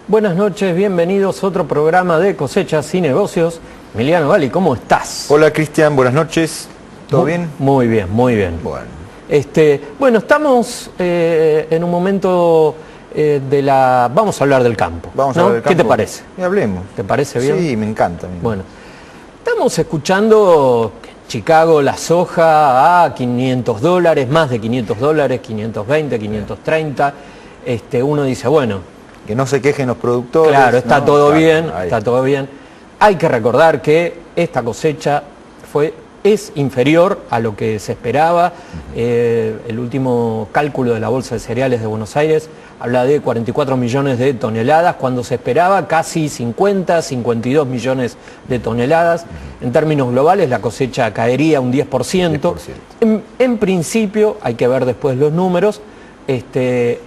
Buenas noches, bienvenidos a otro programa de Cosechas y Negocios. Emiliano Gali, ¿cómo estás? Hola Cristian, buenas noches. ¿Todo bien? Muy bien, muy bien. Bueno, estamos en un momento vamos a hablar del campo. Vamos a hablar del campo. ¿Qué te parece? Hablemos. ¿Te parece bien? Sí, me encanta. Bueno, estamos escuchando que en Chicago la soja a $500, más de $500, 520, 530. Uno dice, bueno, que no se quejen los productores. Claro, está ¿no? todo Claro, bien, ahí. está todo bien. Hay que recordar que esta cosecha es inferior a lo que se esperaba. El último cálculo de la Bolsa de Cereales de Buenos Aires habla de 44 millones de toneladas, cuando se esperaba casi 50, 52 millones de toneladas. En términos globales, la cosecha caería un 10%. En principio, hay que ver después los números.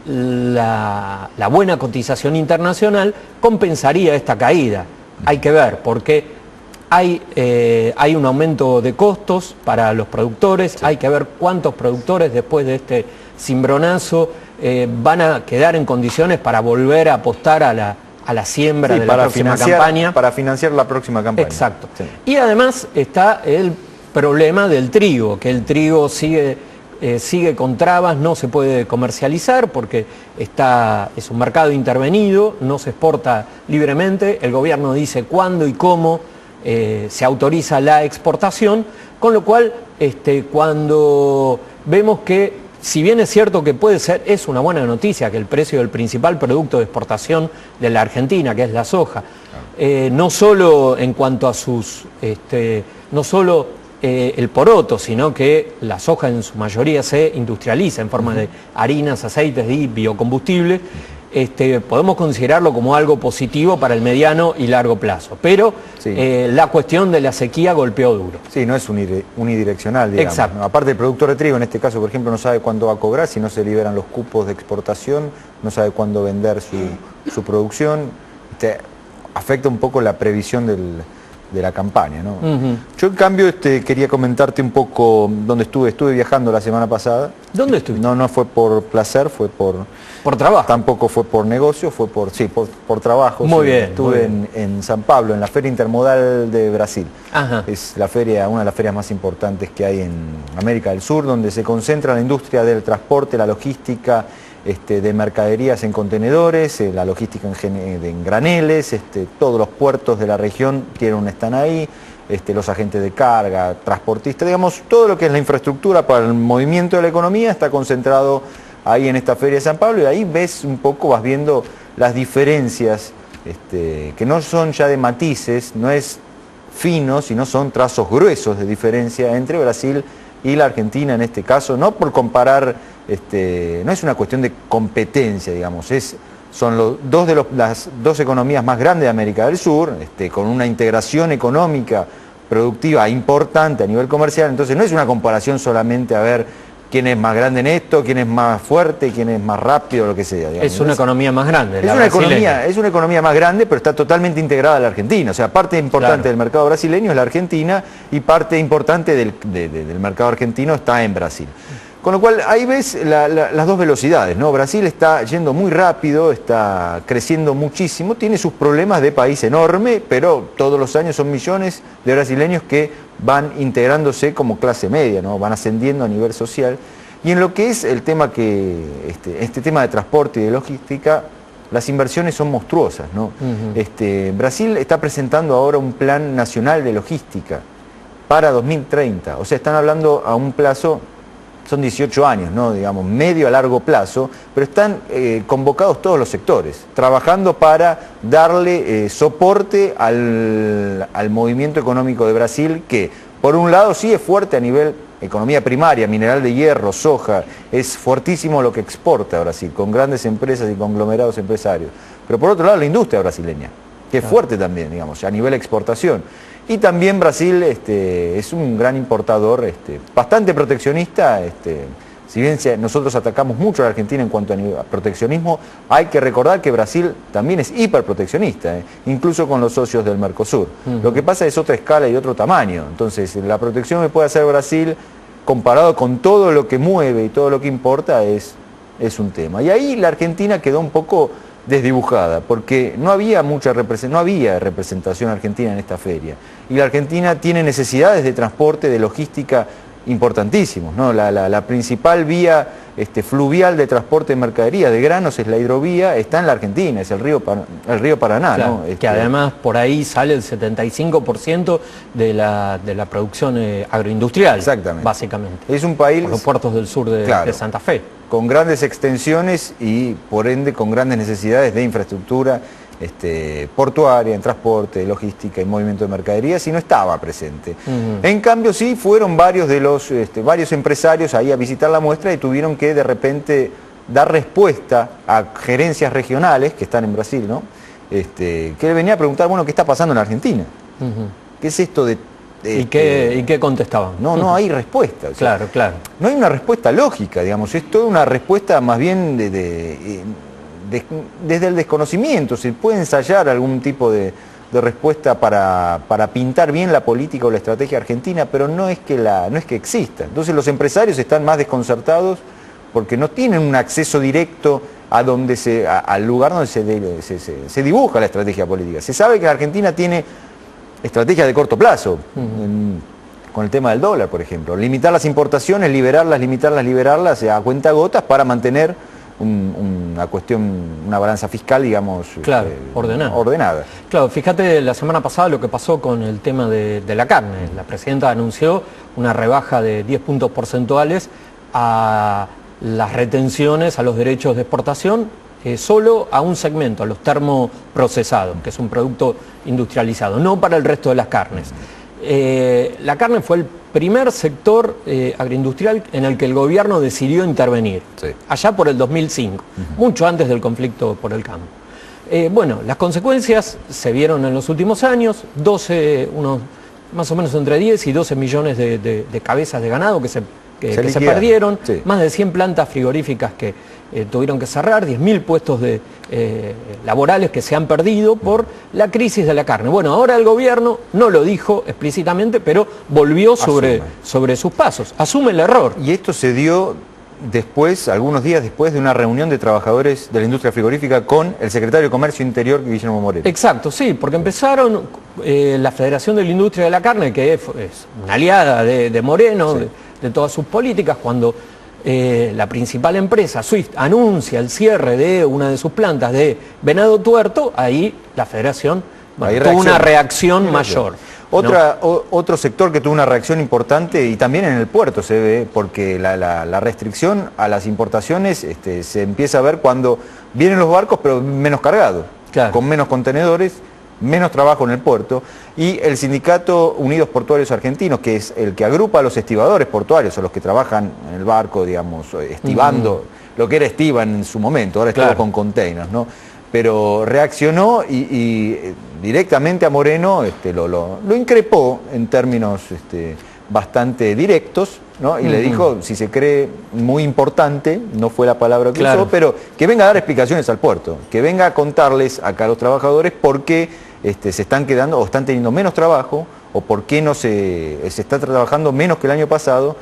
La buena cotización internacional compensaría esta caída. Hay que ver, porque hay un aumento de costos para los productores. Sí. Hay que ver cuántos productores después de este cimbronazo van a quedar en condiciones para volver a apostar a la siembra de la próxima campaña. Para financiar la próxima campaña. Exacto. Sí. Y además está el problema del trigo, que el trigo sigue con trabas, no se puede comercializar porque es un mercado intervenido, no se exporta libremente, el gobierno dice cuándo y cómo se autoriza la exportación, con lo cual cuando vemos que, si bien es cierto que es una buena noticia que el precio del principal producto de exportación de la Argentina, que es la soja, no solo en cuanto a el poroto, sino que la soja en su mayoría se industrializa en forma de harinas, aceites y biocombustible, podemos considerarlo como algo positivo para el mediano y largo plazo. Pero sí, la cuestión de la sequía golpeó duro. Sí, no es unidireccional, digamos. Exacto. Aparte, el productor de trigo, en este caso, por ejemplo, no sabe cuándo va a cobrar, si no se liberan los cupos de exportación, no sabe cuándo vender su producción. Afecta un poco la previsión de la campaña, ¿no? Yo en cambio quería comentarte un poco dónde estuve viajando la semana pasada. ¿Dónde estuviste? No fue por placer, fue por trabajo. Tampoco fue por negocio, fue por trabajo. Muy bien. Estuve en San Pablo, en la Feria Intermodal de Brasil. Ajá. Es una de las ferias más importantes que hay en América del Sur, donde se concentra la industria del transporte, la logística, de mercaderías en contenedores, la logística en graneles, todos los puertos de la región tienen un stand ahí, los agentes de carga, transportistas, digamos, todo lo que es la infraestructura para el movimiento de la economía está concentrado ahí en esta Feria de San Pablo, y ahí vas viendo las diferencias, que no son ya de matices, no es fino, sino son trazos gruesos de diferencia entre Brasil y la Argentina en este caso, no por comparar, no es una cuestión de competencia, digamos, son las dos economías más grandes de América del Sur, con una integración económica productiva importante a nivel comercial. Entonces no es una comparación solamente a ver quién es más grande en esto, quién es más fuerte, quién es más rápido, lo que sea. Digamos. Es una economía más grande. Es una economía más grande, pero está totalmente integrada a la Argentina. O sea, parte importante del mercado brasileño es la Argentina y parte importante del mercado argentino está en Brasil. Con lo cual ahí ves las dos velocidades, ¿no? Brasil está yendo muy rápido, está creciendo muchísimo, tiene sus problemas de país enorme, pero todos los años son millones de brasileños que van integrándose como clase media, ¿no? Van ascendiendo a nivel social. Y en lo que es el tema este tema de transporte y de logística, las inversiones son monstruosas, ¿no? Brasil está presentando ahora un plan nacional de logística para 2030, o sea, están hablando a un plazo. Son 18 años, ¿no? Digamos, medio a largo plazo, pero están convocados todos los sectores, trabajando para darle soporte al movimiento económico de Brasil, que por un lado sí es fuerte a nivel economía primaria, mineral de hierro, soja, es fuertísimo lo que exporta Brasil, con grandes empresas y conglomerados empresarios. Pero por otro lado la industria brasileña, que es fuerte también, digamos, a nivel exportación. Y también Brasil es un gran importador, bastante proteccionista. Si bien nosotros atacamos mucho a la Argentina en cuanto a proteccionismo, hay que recordar que Brasil también es hiperproteccionista, incluso con los socios del Mercosur. Lo que pasa es otra escala y otro tamaño. Entonces, la protección que puede hacer Brasil, comparado con todo lo que mueve y todo lo que importa, es un tema. Y ahí la Argentina quedó un poco desdibujada, porque no había representación argentina en esta feria. Y la Argentina tiene necesidades de transporte, de logística importantísimos, ¿no? La principal vía fluvial de transporte de mercadería, de granos, es la hidrovía, está en la Argentina, es el río Paraná. Claro, ¿no? Que además por ahí sale el 75% de la producción agroindustrial. Exactamente. Básicamente. Es un país... Por los puertos del sur de Santa Fe. Con grandes extensiones y por ende con grandes necesidades de infraestructura portuaria, en transporte, logística y movimiento de mercaderías, y no estaba presente. En cambio sí fueron varios de los varios empresarios ahí a visitar la muestra y tuvieron que de repente dar respuesta a gerencias regionales que están en Brasil, ¿no? Que le venía a preguntar, bueno, ¿qué está pasando en la Argentina? ¿Qué es esto de ¿Y qué contestaban? No hay respuesta. O sea, claro. No hay una respuesta lógica, digamos, es toda una respuesta más bien desde el desconocimiento. Se puede ensayar algún tipo de respuesta para pintar bien la política o la estrategia argentina, pero no es que exista. Entonces los empresarios están más desconcertados porque no tienen un acceso directo al lugar donde se dibuja la estrategia política. Se sabe que la Argentina tiene estrategias de corto plazo, con el tema del dólar, por ejemplo. Limitar las importaciones, liberarlas a cuentagotas para mantener una balanza fiscal, digamos, ordenada. Claro, fíjate la semana pasada lo que pasó con el tema de la carne. La presidenta anunció una rebaja de 10 puntos porcentuales a las retenciones, a los derechos de exportación, solo a un segmento, a los termoprocesados, que es un producto industrializado, no para el resto de las carnes. La carne fue el primer sector agroindustrial en el que el gobierno decidió intervenir, allá por el 2005, mucho antes del conflicto por el campo. Bueno, las consecuencias se vieron en los últimos años, más o menos entre 10 y 12 millones de cabezas de ganado que se perdieron, más de 100 plantas frigoríficas que tuvieron que cerrar, 10.000 puestos laborales que se han perdido por la crisis de la carne. Bueno, ahora el gobierno no lo dijo explícitamente, pero volvió sobre sus pasos, asume el error. Y esto se dio algunos días después de una reunión de trabajadores de la industria frigorífica con el secretario de Comercio Interior, Guillermo Moreno. Exacto, sí, porque empezaron la Federación de la Industria de la Carne, que es una aliada de Moreno, de todas sus políticas, cuando la principal empresa, Swift, anuncia el cierre de una de sus plantas de Venado Tuerto, ahí la Federación tuvo una reacción mayor. Otro sector que tuvo una reacción importante, y también en el puerto se ve, porque la restricción a las importaciones se empieza a ver cuando vienen los barcos, pero menos cargados, con menos contenedores, menos trabajo en el puerto, y el sindicato Unidos Portuarios Argentinos, que es el que agrupa a los estibadores portuarios, a los que trabajan en el barco, digamos, estibando, lo que era estiban en su momento, ahora estaba con containers, ¿no? Pero reaccionó y directamente a Moreno lo increpó en términos bastante directos, ¿no? Y le dijo, si se cree muy importante, no fue la palabra que usó, pero que venga a dar explicaciones al puerto, que venga a contarles acá a los trabajadores por qué se están quedando o están teniendo menos trabajo, o por qué no se está trabajando menos que el año pasado,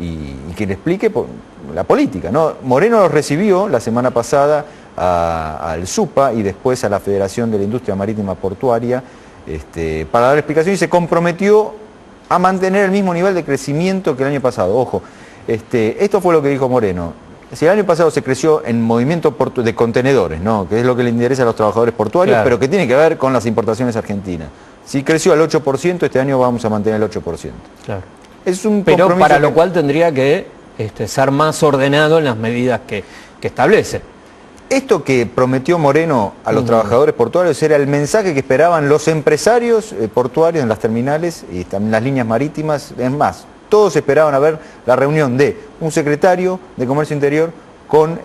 y que le explique la política, ¿no? Moreno los recibió la semana pasada al SUPA y después a la Federación de la Industria Marítima Portuaria para dar explicación, y se comprometió a mantener el mismo nivel de crecimiento que el año pasado. Ojo, esto fue lo que dijo Moreno. Si el año pasado se creció en movimiento de contenedores, ¿no? Que es lo que le interesa a los trabajadores portuarios, pero que tiene que ver con las importaciones argentinas. Si creció al 8%, este año vamos a mantener el 8%. Claro. Es un pero para lo cual tendría que ser más ordenado en las medidas que establece. Esto que prometió Moreno a los trabajadores portuarios era el mensaje que esperaban los empresarios portuarios en las terminales y también las líneas marítimas. Es más, todos esperaban a ver la reunión de un secretario de Comercio Interior con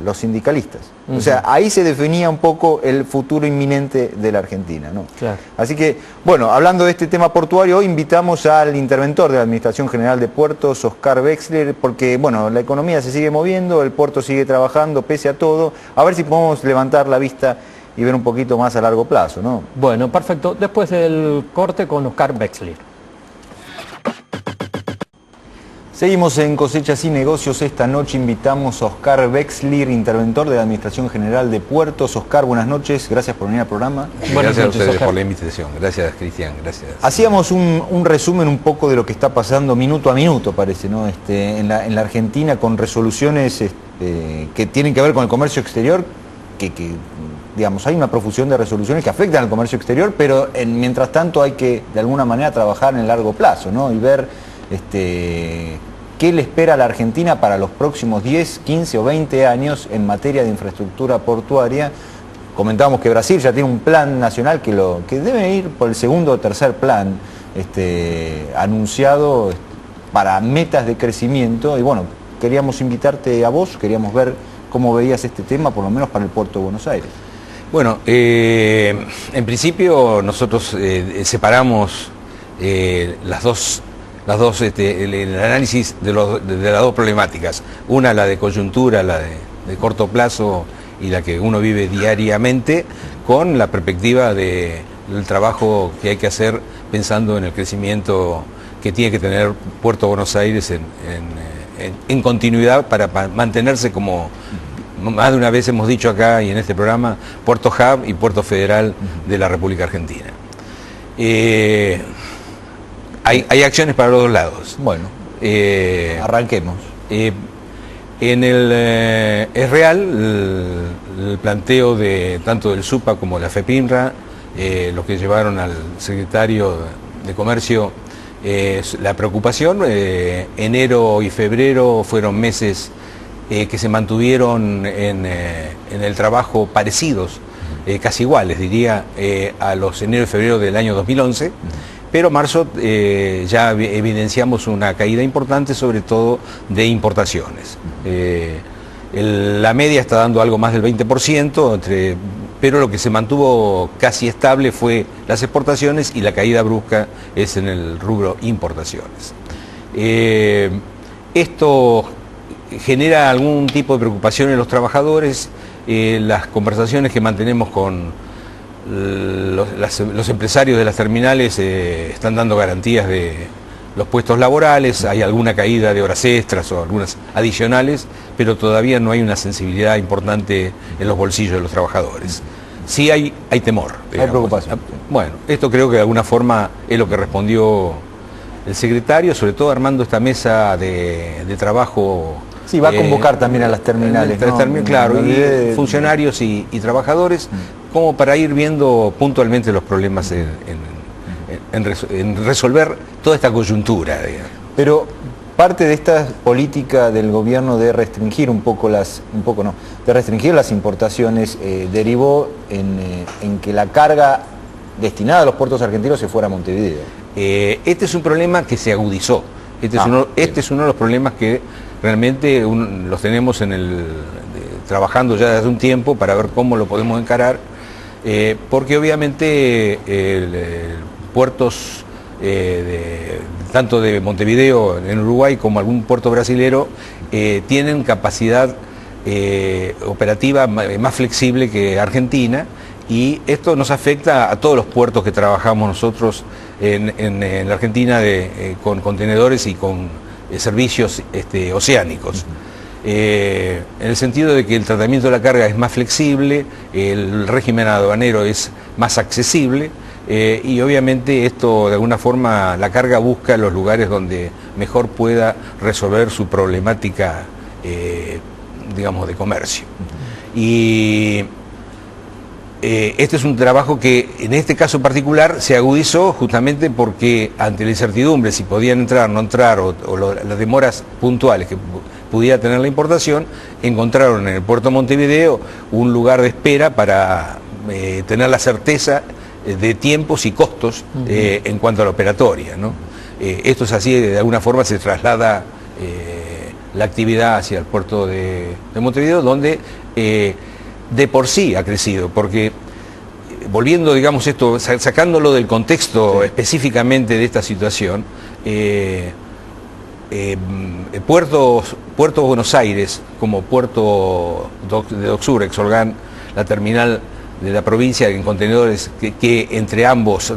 los sindicalistas. O sea, ahí se definía un poco el futuro inminente de la Argentina, ¿no? Claro. Así que, bueno, hablando de este tema portuario, hoy invitamos al interventor de la Administración General de Puertos, Oscar Wexler, porque, bueno, la economía se sigue moviendo, el puerto sigue trabajando pese a todo. A ver si podemos levantar la vista y ver un poquito más a largo plazo, ¿no? Bueno, perfecto. Después del corte con Oscar Wexler. Seguimos en Cosechas y Negocios. Esta noche invitamos a Oscar Wexler, interventor de la Administración General de Puertos. Oscar, buenas noches, gracias por venir al programa. Buenas noches a ustedes por la invitación. Gracias, Cristian, gracias. Hacíamos un resumen un poco de lo que está pasando minuto a minuto, parece, ¿no? En la Argentina, con resoluciones que tienen que ver con el comercio exterior, que digamos, hay una profusión de resoluciones que afectan al comercio exterior, pero mientras tanto hay que, de alguna manera, trabajar en el largo plazo, ¿no? Y ver qué le espera a la Argentina para los próximos 10, 15 o 20 años en materia de infraestructura portuaria. Comentábamos que Brasil ya tiene un plan nacional que debe ir por el segundo o tercer plan anunciado para metas de crecimiento. Y bueno, queríamos invitarte a vos, queríamos ver cómo veías este tema, por lo menos para el puerto de Buenos Aires. Bueno, en principio nosotros separamos el análisis de las dos problemáticas. Una, la de coyuntura, la de corto plazo y la que uno vive diariamente, con la perspectiva del trabajo que hay que hacer pensando en el crecimiento que tiene que tener Puerto Buenos Aires en continuidad para mantenerse como, más de una vez hemos dicho acá y en este programa, puerto hub y puerto federal de la República Argentina. Hay acciones para los dos lados. Bueno, arranquemos. Es real el planteo de tanto del SUPA como de la FEPINRA, lo que llevaron al secretario de Comercio, la preocupación. Enero y febrero fueron meses que se mantuvieron en el trabajo parecidos, casi iguales, diría, a los enero y febrero del año 2011. Pero marzo ya evidenciamos una caída importante, sobre todo de importaciones. La media está dando algo más del 20%, pero lo que se mantuvo casi estable fue las exportaciones y la caída brusca es en el rubro importaciones. Esto genera algún tipo de preocupación en los trabajadores. Las conversaciones que mantenemos con los empresarios de las terminales están dando garantías de los puestos laborales. Hay alguna caída de horas extras o algunas adicionales, pero todavía no hay una sensibilidad importante en los bolsillos de los trabajadores. Sí hay temor, digamos. Hay preocupación. Bueno, esto creo que de alguna forma es lo que respondió el secretario, sobre todo armando esta mesa de trabajo. Sí, va a convocar también a las terminales, ¿no? Claro, y funcionarios y trabajadores, como para ir viendo puntualmente los problemas en resolver toda esta coyuntura, digamos. Pero parte de esta política del gobierno de restringir de restringir las importaciones derivó en que la carga destinada a los puertos argentinos se fuera a Montevideo. Este es un problema que se agudizó. Este es uno de los problemas que realmente los tenemos trabajando ya desde hace un tiempo para ver cómo lo podemos encarar, porque obviamente puertos tanto de Montevideo en Uruguay como algún puerto brasilero tienen capacidad operativa más flexible que Argentina, y esto nos afecta a todos los puertos que trabajamos nosotros en la Argentina con contenedores y con servicios oceánicos. En el sentido de que el tratamiento de la carga es más flexible, el régimen aduanero es más accesible, y obviamente esto de alguna forma la carga busca los lugares donde mejor pueda resolver su problemática digamos de comercio. Y este es un trabajo que en este caso particular se agudizó justamente porque ante la incertidumbre si podían entrar, no entrar o las demoras puntuales que pudiera tener la importación, encontraron en el puerto de Montevideo un lugar de espera para tener la certeza de tiempos y costos en cuanto a la operatoria, ¿no? Esto es así, de alguna forma se traslada la actividad hacia el puerto de Montevideo, donde de por sí ha crecido, porque volviendo, digamos, esto, sacándolo del contexto específicamente de esta situación, Puerto Buenos Aires, como puerto de Dock Sur, Exolgan, la terminal de la provincia en contenedores, que entre ambos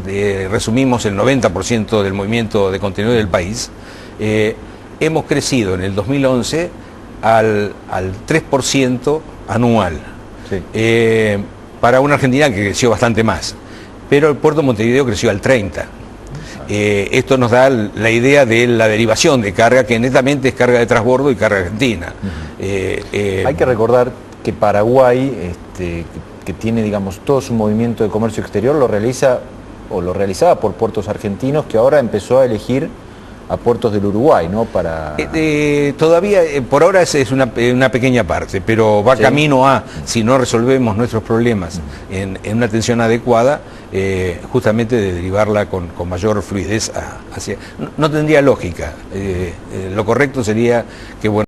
resumimos el 90% del movimiento de contenedores del país, hemos crecido en el 2011 al 3% anual. Sí. Para una Argentina que creció bastante más, pero el puerto de Montevideo creció al 30%. Esto nos da la idea de la derivación de carga, que netamente es carga de transbordo y carga argentina. Hay que recordar que Paraguay, que tiene, digamos, todo su movimiento de comercio exterior, lo realiza o lo realizaba por puertos argentinos, que ahora empezó a elegir a puertos del Uruguay, ¿no? Para... Todavía, por ahora es una pequeña parte, pero va camino a, si no resolvemos nuestros problemas en una atención adecuada, justamente de derivarla con mayor fluidez hacia... No tendría lógica. Lo correcto sería que, bueno,